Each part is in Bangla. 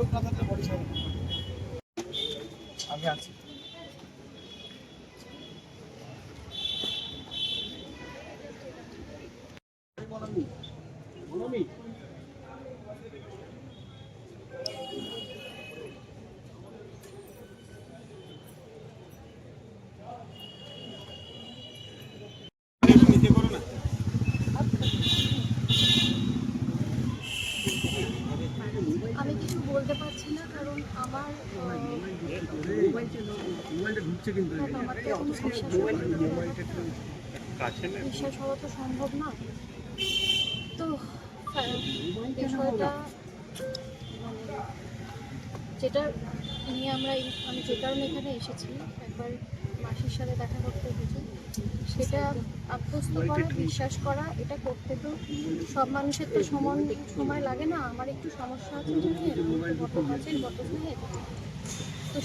লোক না থাকলে বডি ছাড়ে না। আমি আছি। আমি কিছু বলতে পারছি না, কারণ আমার বিশ্বাস হওয়া তো সম্ভব না। তো বিষয়টা যেটা নিয়ে আমি যে কারণে এখানে এসেছি, একবার মাসির সাথে দেখা করতে এসেছি, সেটা আত্মস্থ করা, বিশ্বাস করা, এটা করতে তো সব মানুষের তো সমান সময় লাগে না। আমার একটু সমস্যা আছে গত স্নেহে, তো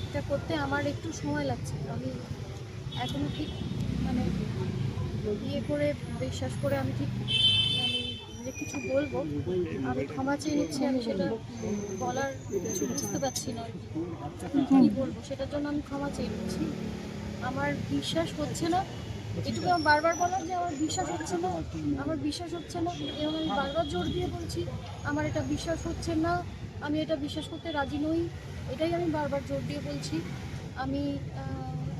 এটা করতে আমার একটু সময় লাগছে। আমি এখনো ঠিক মানে ইয়ে করে বিশ্বাস করে আমি ঠিক যে কিছু বলবো, আমি ক্ষমা চেয়ে নিচ্ছি। আমি সেটা বলার কিছু বুঝতে পারছি না কি বলবো, সেটার জন্য আমি ক্ষমা চেয়ে নিচ্ছি। আমার বিশ্বাস হচ্ছে না, এটুকু আমার বারবার বলার যে আমার বিশ্বাস হচ্ছে না, আমার বিশ্বাস হচ্ছে না, এবং আমি বারবার জোর দিয়ে বলছি আমার এটা বিশ্বাস হচ্ছে না, আমি এটা বিশ্বাস করতে রাজি নই, এটাই আমি বারবার জোর দিয়ে বলছি। আমি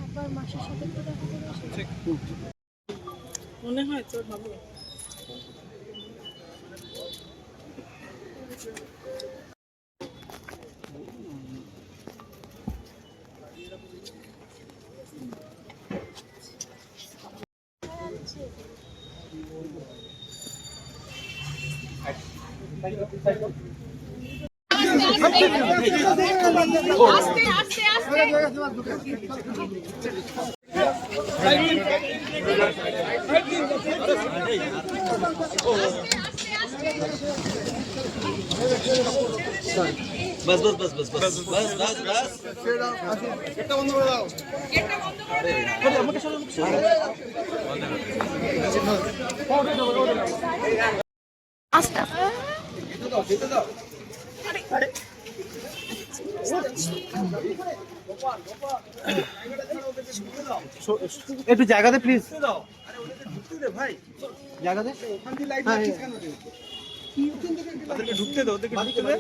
একবার মাসির সাথে একটু দেখা করে এসেছি। মনে হয় তোর ভালো আস্তে আস্তে আস্তে बस बस बस बस बस बस बस बस একটা বন্ধ করে দাও। আস্তে যেতে দাও। একটু জায়গাতে প্লিজ দাও। আরে ওদেরকে ঢুকতে দে ভাই। জায়গাতে ওখান দিয়ে লাইট মারছিস কেন তুই? ওদেরকে ঢুকতে দে, ওদেরকে ঢুকতে দে।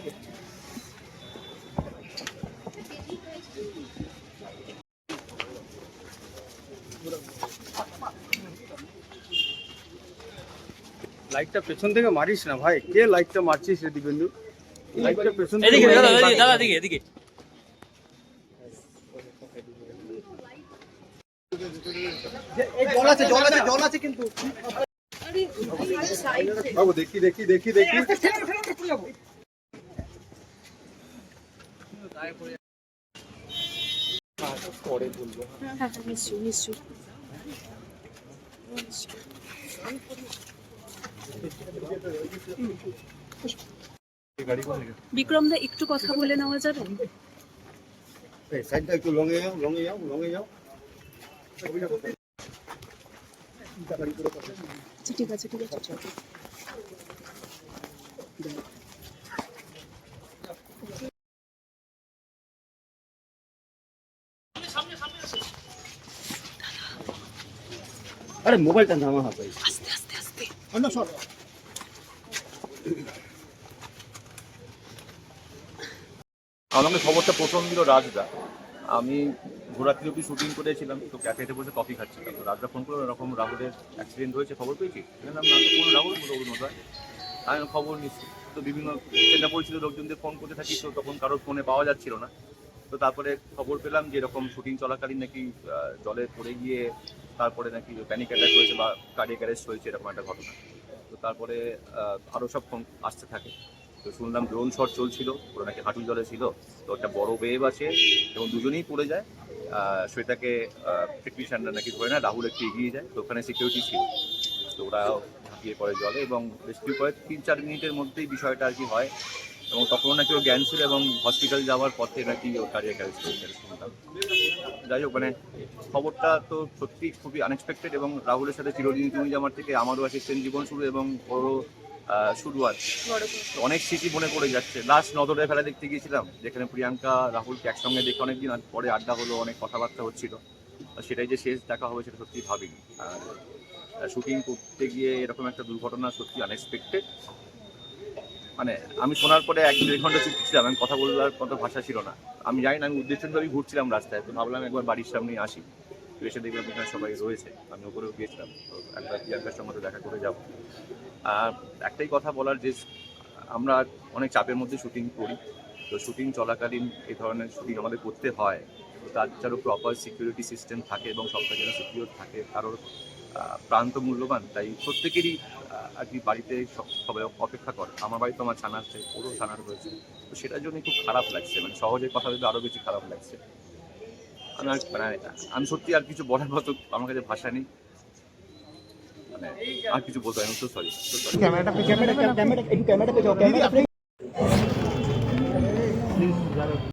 লাইটটা পেছন থেকে মারিস না ভাই। কে লাইটটা মারছিস রে দিবেন্দু? লাইটটা পেছন থেকে এদিকে দাদা এদিকে দাদা এদিকে এদিকে জল আছে কিন্তু বাবু দেখি দেখি দেখি দেখি। পরে বলবো। হ্যাঁ নিশ্চয়ই নিশ্চয়ই। বিক্রম দা, একটু কথা বলে নেওয়া যাবে? এই সাইডটা একটু লঙে যাও, লঙে যাও, লঙে যাও। আচ্ছা, ঠিক আছে ঠিক আছে চল। আরে মোবাইলটা নামা হবে আস্তে আস্তে আস্তে। আমাকে খবরটা প্রথম দিল রাজদা। আমি ঘোরাতে অব্দি শুটিং করেছিলাম, তো ক্যাফেতে বসে কফি খাচ্ছিলাম। তো রাজদা ফোন করলো, এরকম রাহুলের অ্যাক্সিডেন্ট হয়েছে, খবর পেয়েছি। বললাম না, তো কোন রাহুল? অরুণোদয়। আমি খবর নিচ্ছি, তো বিভিন্ন চেষ্টা পরিচিত লোকজনদের ফোন করতে থাকি, তো তখন কারোর ফোনে পাওয়া যাচ্ছিল না। তো তারপরে খবর পেলাম যে এরকম শুটিং চলাকালীন নাকি জলে পড়ে গিয়ে তারপরে নাকি প্যানিক অ্যাটাক হয়েছে বা কার্ডিয়াক অ্যারেস্ট হয়েছে, এরকম একটা ঘটনা। তো তারপরে আরও সব ফোন আসতে থাকে। তো শুনলাম ড্রোন শট চলছিল, ওরা নাকি হাঁটু জলে ছিল, তো একটা বড় ওয়েভ আছে এবং দুজনেই পড়ে যায়। শ্বেতাকে টেকনিশিয়ানরা নাকি ধরে না, রাহুল একটু এগিয়ে যায়, তো ওখানে সিকিউরিটি ছিল, তো ওরা ঝাঁপিয়ে পড়ে জলে এবং রেস্কিউ করে 3-4 মিনিটের মধ্যেই বিষয়টা আর কি হয়। এবং তখন নাকি ও জ্ঞান ছিল এবং হসপিটাল যাওয়ার পথে নাকি ও কার্ডিয়াক অ্যারেস্ট হয়েছে শুনলাম। যাই হোক, মানে খবরটা তো সত্যি খুবই আনএক্সপেক্টেড এবং রাহুলের সাথে চিরদিন তুমি আমার থেকে আমারও একটা সেম জীবন শুরু এবং ওরও শুরু আছে, তো অনেক স্মৃতি মনে পড়ে যাচ্ছে। লাস্ট নজরে ফেলা দেখতে গিয়েছিলাম, যেখানে প্রিয়াঙ্কা রাহুলকে একসঙ্গে দেখে অনেকদিন পরে আড্ডা হলো, অনেক কথাবার্তা হচ্ছিল। সেটাই যে শেষ দেখা হবে সেটা সত্যি ভাবিনি। আর শুটিং করতে গিয়ে এরকম একটা দুর্ঘটনা সত্যি আনএক্সপেক্টেড। মানে আমি শোনার পরে 1-2 ঘন্টা চুপ ছিলাম, আমি কথা বলার কত ভাষা ছিল না। আমি জানি না, আমি উদ্দেশ্যভাবেই ঘুরছিলাম রাস্তায়, তো ভাবলাম একবার বাড়ির সামনেই আসি, তো এসে দেখলাম এখানে সবাই রয়েছে, আমি ওপরেও গিয়েছিলাম, তো একবার প্রিয়াঙ্কার সঙ্গে তো দেখা করে যাবো। আর একটাই কথা বলার, যে আমরা অনেক চাপের মধ্যে শুটিং করি, তো শুটিং চলাকালীন এই ধরনের শুটিং আমাদের করতে হয়, তো তার যেন প্রপার সিকিউরিটি সিস্টেম থাকে এবং সবটা যেন সিকিউর থাকে, কারোর প্রাণ তো মূল্যবান, তাই প্রত্যেকেরই আর কি বাড়িতে সবাই অপেক্ষা করে। আমার বাড়িতে আমার ছানা আছে, ওরও ছানার রয়েছে, তো সেটার জন্য খুব খারাপ লাগছে, মানে সহজে কথা বলতে আরও বেশি খারাপ লাগছে। আমি সত্যি আর কিছু বলার মতো আমার কাছে ভাষা নেই, মানে আর কিছু বলতে, আমি তো সরি। ক্যামেরাটা